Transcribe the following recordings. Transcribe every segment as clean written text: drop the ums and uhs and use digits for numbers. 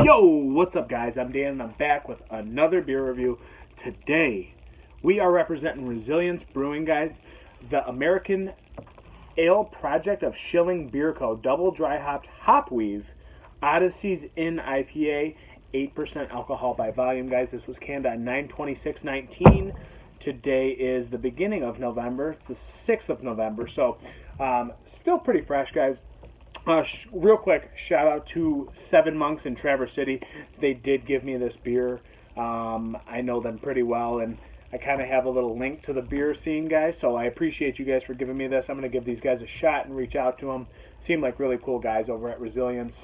Yo, what's up guys? I'm Dan and I'm back with another beer review. Today, we are representing Resilience Brewing, guys. The American Ale Project of Schilling Beer Co. Double Dry Hopped Hop Weave Odyssey's in IPA, 8% alcohol by volume, guys. This was canned on 9/26/19. Today is the beginning of November. It's the 6th of November, so still pretty fresh, guys. Real quick, shout out to Seven Monks in Traverse City. They did give me this beer. I know them pretty well, and I kind of have a little link to the beer scene, guys, so I appreciate you guys for giving me this. I'm going to give these guys a shot and reach out to them. Seem like really cool guys over at Resilience.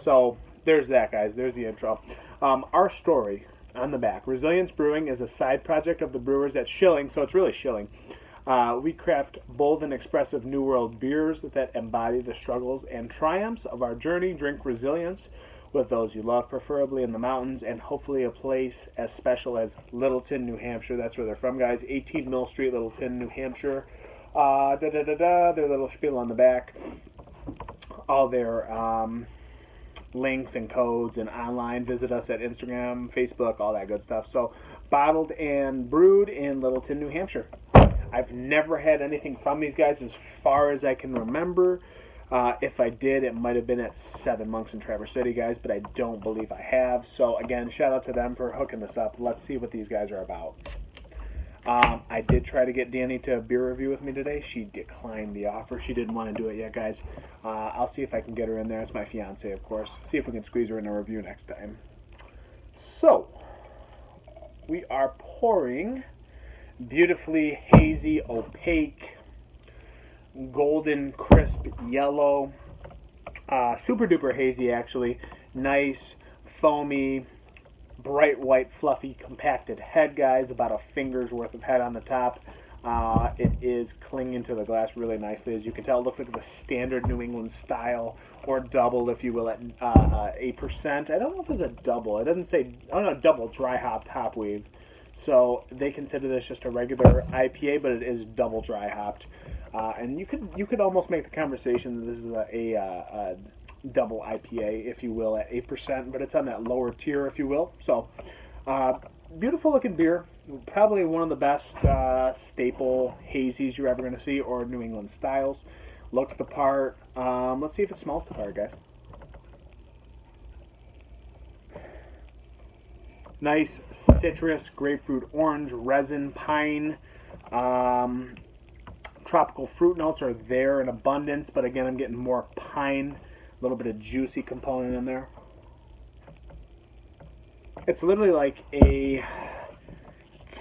So there's that, guys. There's the intro. Our story on the back. Resilience Brewing is a side project of the brewers at Schilling, so it's really Schilling. We craft bold and expressive New World beers that embody the struggles and triumphs of our journey. Drink resilience with those you love, preferably in the mountains, and hopefully a place as special as Littleton, New Hampshire. That's where they're from, guys. 18 Mill Street, Littleton, New Hampshire. Their little spiel on the back. All their links and codes and online. Visit us at Instagram, Facebook, all that good stuff. So, bottled and brewed in Littleton, New Hampshire. I've never had anything from these guys as far as I can remember. If I did, it might have been at Seven Monks in Traverse City, guys, but I don't believe I have. So, again, shout out to them for hooking this up. Let's see what these guys are about. I did try to get Danny to a beer review with me today. She declined the offer. She didn't want to do it yet, guys. I'll see if I can get her in there. It's my fiance, of course. See if we can squeeze her in a review next time. So, we are pouring beautifully hazy, opaque, golden, crisp yellow, super duper hazy actually, nice, foamy, bright white, fluffy, compacted head, guys, about a finger's worth of head on the top. It is clinging to the glass really nicely, as you can tell. It looks like the standard New England style, or double, if you will, at 8%. I don't know if it's a double. It doesn't say, oh no, double dry hopped hop weave. So they consider this just a regular IPA, but it is double dry hopped, and you could almost make the conversation that this is a double IPA, if you will, at 8%, but it's on that lower tier, if you will. So beautiful looking beer, probably one of the best staple hazies you're ever going to see, or New England styles. Looks the part. Let's see if it smells the part, guys. Nice citrus, grapefruit, orange, resin, pine, tropical fruit notes are there in abundance, but again, I'm getting more pine, a little bit of juicy component in there. It's literally like a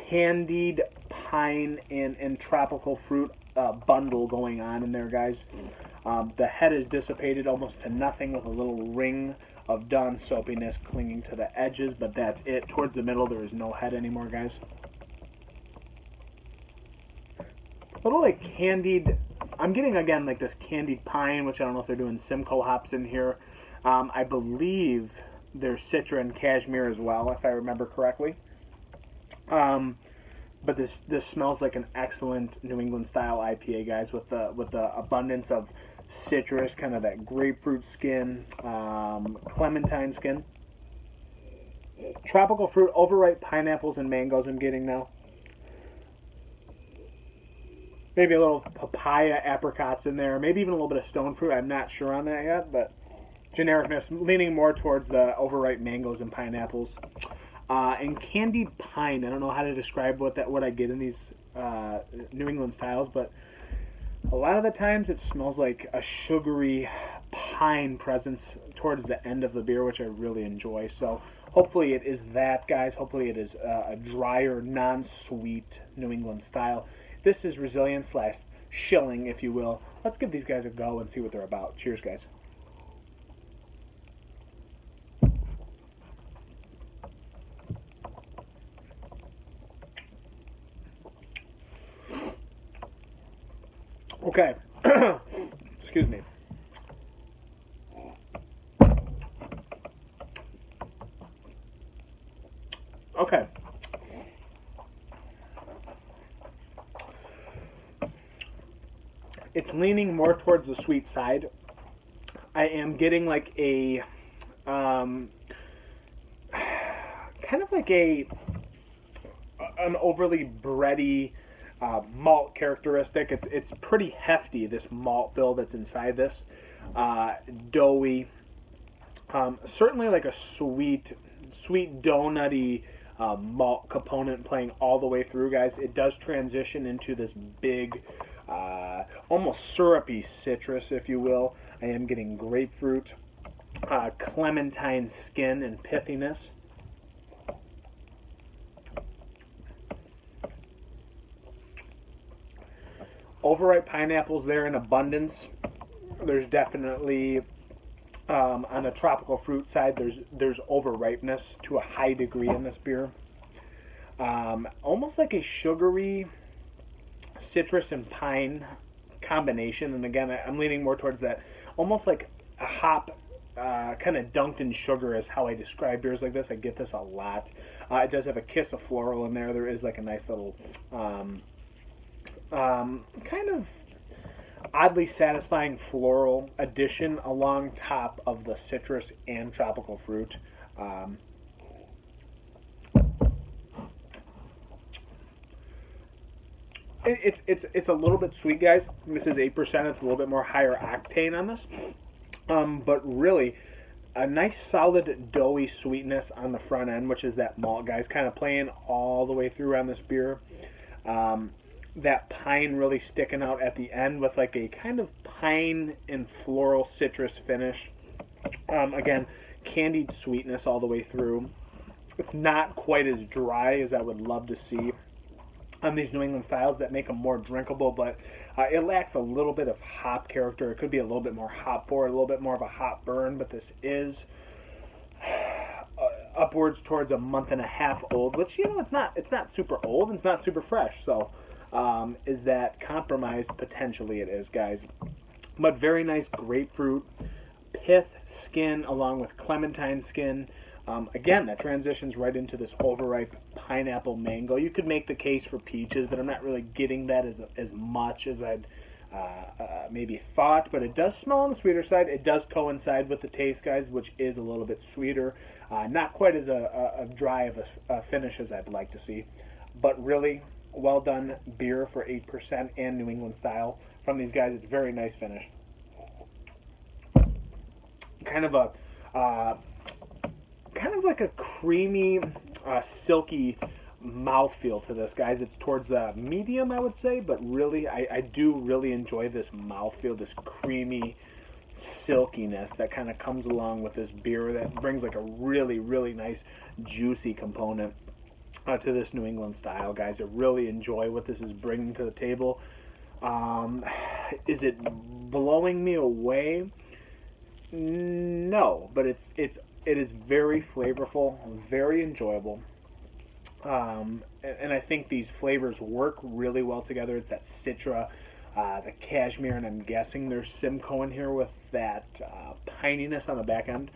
candied pine and tropical fruit bundle going on in there, guys. The head is dissipated almost to nothing with a little ring of done soapiness clinging to the edges, but that's it. Towards the middle, there is no head anymore, guys. A little like candied, I'm getting again like this candied pine, which I don't know if they're doing Simcoe hops in here. I believe there's Citra and Cashmere as well, if I remember correctly. But this smells like an excellent New England style IPA, guys, with the abundance of citrus, kind of that grapefruit skin, clementine skin, tropical fruit, overripe pineapples and mangoes I'm getting now. Maybe a little papaya, apricots in there, maybe even a little bit of stone fruit. I'm not sure on that yet, but genericness, leaning more towards the overripe mangoes and pineapples. And candied pine, I don't know how to describe what I get in these New England styles, but a lot of the times it smells like a sugary pine presence towards the end of the beer, which I really enjoy. So hopefully it is that, guys. Hopefully it is a drier, non-sweet New England style. This is Resilience / Schilling, if you will. Let's give these guys a go and see what they're about. Cheers, guys. Okay. Excuse me. Okay. It's leaning more towards the sweet side. I am getting like a kind of like an overly bready malt characteristic. It's pretty hefty, this malt bill that's inside this. Doughy. Certainly like a sweet donutty malt component playing all the way through, guys. It does transition into this big, almost syrupy citrus, if you will. I am getting grapefruit, clementine skin and pithiness. Overripe pineapples there in abundance. There's definitely on the tropical fruit side, there's overripeness to a high degree in this beer. Almost like a sugary citrus and pine combination. And again, I'm leaning more towards that. Almost like a hop kind of dunked in sugar is how I describe beers like this. I get this a lot. It does have a kiss of floral in there. There is like a nice little kind of oddly satisfying floral addition along top of the citrus and tropical fruit. It's a little bit sweet, guys. This is 8%. It's a little bit more higher octane on this. But really, a nice solid doughy sweetness on the front end, which is that malt, guys, kind of playing all the way through on this beer. That pine really sticking out at the end with like a kind of pine and floral citrus finish. Again, candied sweetness all the way through. It's not quite as dry as I would love to see on these New England styles that make them more drinkable, but it lacks a little bit of hop character. It could be a little bit more hop forward, a little bit more of a hop burn, but this is upwards towards a month and a half old, which, you know, it's not super old and it's not super fresh, so is that compromised? Potentially it is, guys. But very nice grapefruit, pith skin along with clementine skin. Again, that transitions right into this overripe pineapple mango. You could make the case for peaches, but I'm not really getting that as much as I'd maybe thought. But it does smell on the sweeter side. It does coincide with the taste, guys, which is a little bit sweeter. Not quite as a dry of a finish as I'd like to see. But really well done beer for 8% and New England style from these guys. It's very nice finish. Kind of like a creamy, silky mouthfeel to this, guys. It's towards medium, I would say, but really, I do really enjoy this mouthfeel, this creamy silkiness that kind of comes along with this beer that brings like a really, really nice, juicy component to this New England style, guys. I really enjoy what this is bringing to the table. Is it blowing me away? No, but it is very flavorful, very enjoyable, and I think these flavors work really well together. It's that Citra, the Cashmere, and I'm guessing there's Simcoe in here with that pininess on the back end.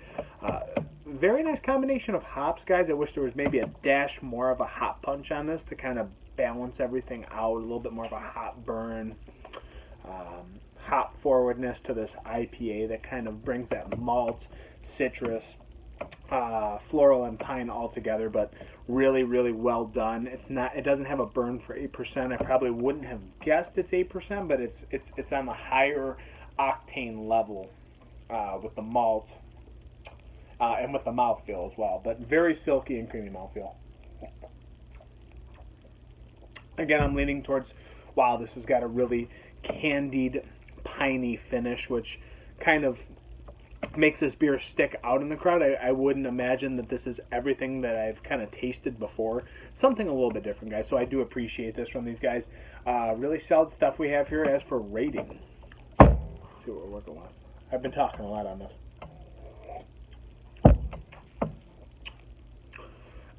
Very nice combination of hops, guys. I wish there was maybe a dash more of a hop punch on this to kind of balance everything out, a little bit more of a hop burn, hop forwardness to this IPA that kind of brings that malt, citrus, floral, and pine all together. But really, really well done. It doesn't have a burn for 8%. I probably wouldn't have guessed it's 8%, but it's on the higher octane level with the malt and with the mouthfeel as well. But very silky and creamy mouthfeel. Again, I'm leaning towards, wow, this has got a really candied, piney finish, which kind of makes this beer stick out in the crowd. I wouldn't imagine that this is everything that I've kind of tasted before. Something a little bit different, guys. So I do appreciate this from these guys. Really solid stuff we have here. As for rating, let's see what we're working with. I've been talking a lot on this.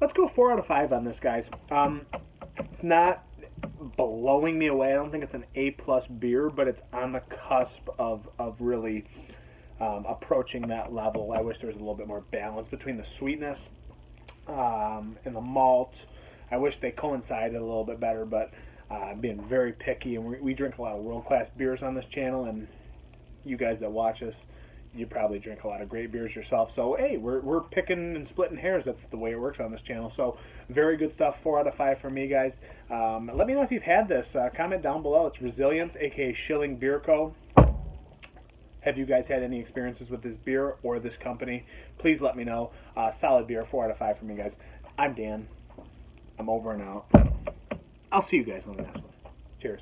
Let's go 4 out of 5 on this, guys. It's not blowing me away. I don't think it's an A+ beer, but it's on the cusp of really approaching that level. I wish there was a little bit more balance between the sweetness and the malt. I wish they coincided a little bit better, but I'm being very picky, and we drink a lot of world-class beers on this channel, and you guys that watch us, you probably drink a lot of great beers yourself. So hey, we're picking and splitting hairs. That's the way it works on this channel. So very good stuff. 4 out of 5 for me, guys. Let me know if you've had this. Comment down below. It's Resilience, aka Schilling Beer Co. Have you guys had any experiences with this beer or this company? Please let me know. Solid beer. 4 out of 5 for me, guys. I'm Dan. I'm over and out. I'll see you guys on the next one. Cheers.